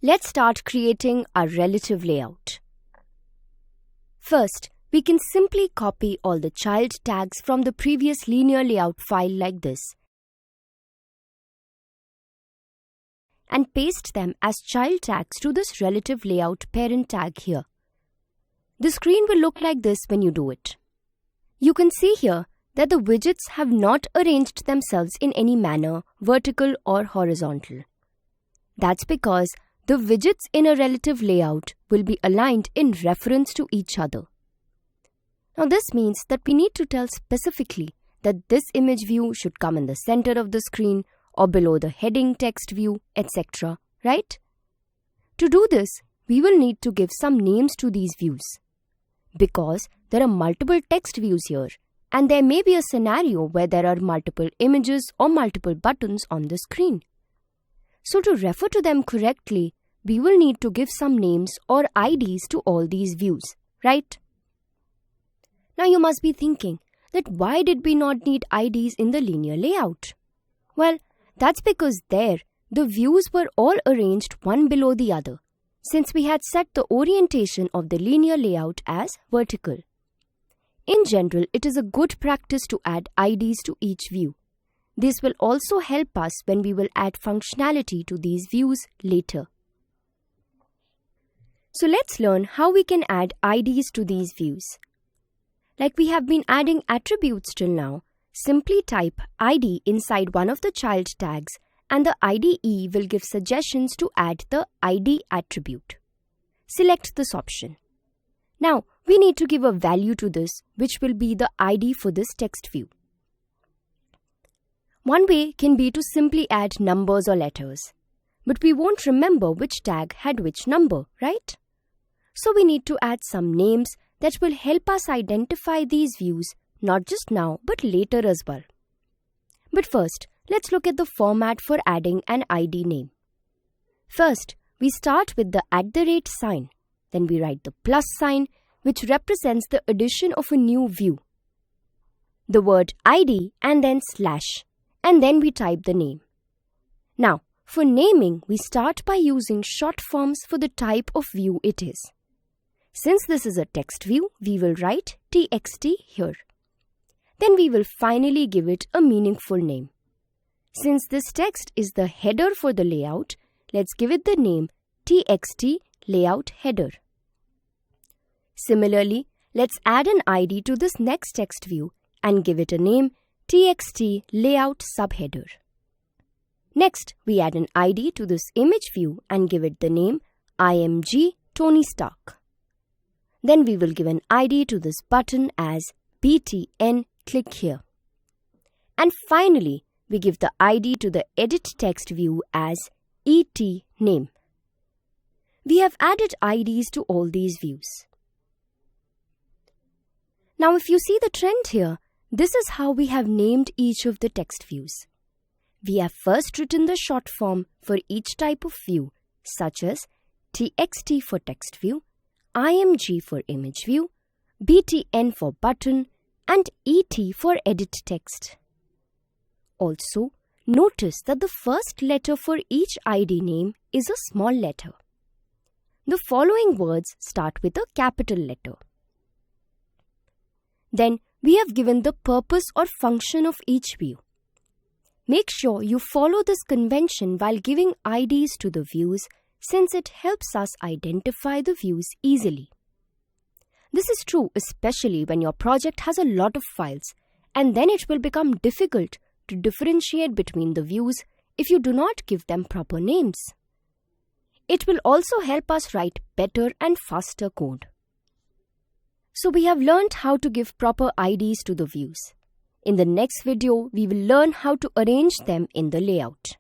Let's start creating our relative layout. First, we can simply copy all the child tags from the previous linear layout file like this and paste them as child tags to this relative layout parent tag here. The screen will look like this when you do it. You can see here that the widgets have not arranged themselves in any manner, vertical or horizontal. That's because the widgets in a relative layout will be aligned in reference to each other. Now this means that we need to tell specifically that this image view should come in the center of the screen or below the heading text view, etc. Right? To do this, we will need to give some names to these views. Because there are multiple text views here, and there may be a scenario where there are multiple images or multiple buttons on the screen. So to refer to them correctly, we will need to give some names or IDs to all these views, right? Now you must be thinking that why did we not need IDs in the linear layout? Well, that's because there, the views were all arranged one below the other, since we had set the orientation of the linear layout as vertical. In general, it is a good practice to add IDs to each view. This will also help us when we will add functionality to these views later. So let's learn how we can add IDs to these views. Like we have been adding attributes till now, simply type ID inside one of the child tags and the IDE will give suggestions to add the ID attribute. Select this option. Now, we need to give a value to this, which will be the ID for this text view. One way can be to simply add numbers or letters. But we won't remember which tag had which number, right? So we need to add some names that will help us identify these views, not just now, but later as well. But first, let's look at the format for adding an ID name. First, we start with the @ sign. Then we write the plus sign, which represents the addition of a new view. The word ID and then slash, and then we type the name. Now, for naming, we start by using short forms for the type of view it is. Since this is a text view, we will write TXT here. Then we will finally give it a meaningful name. Since this text is the header for the layout, let's give it the name TXT Layout Header. Similarly, let's add an ID to this next text view and give it a name TXT Layout Subheader. Next, we add an ID to this image view and give it the name IMG Tony Stark. Then we will give an ID to this button as BTN Click Here. And finally, we give the ID to the edit text view as ET Name. We have added IDs to all these views. Now if you see the trend here, this is how we have named each of the text views. We have first written the short form for each type of view, such as TXT for text view, IMG for image view, BTN for button, and ET for edit text. Also, notice that the first letter for each ID name is a small letter. The following words start with a capital letter. Then, we have given the purpose or function of each view. Make sure you follow this convention while giving IDs to the views, since it helps us identify the views easily. This is true especially when your project has a lot of files, and then it will become difficult to differentiate between the views if you do not give them proper names. It will also help us write better and faster code. So we have learned how to give proper IDs to the views. In the next video, we will learn how to arrange them in the layout.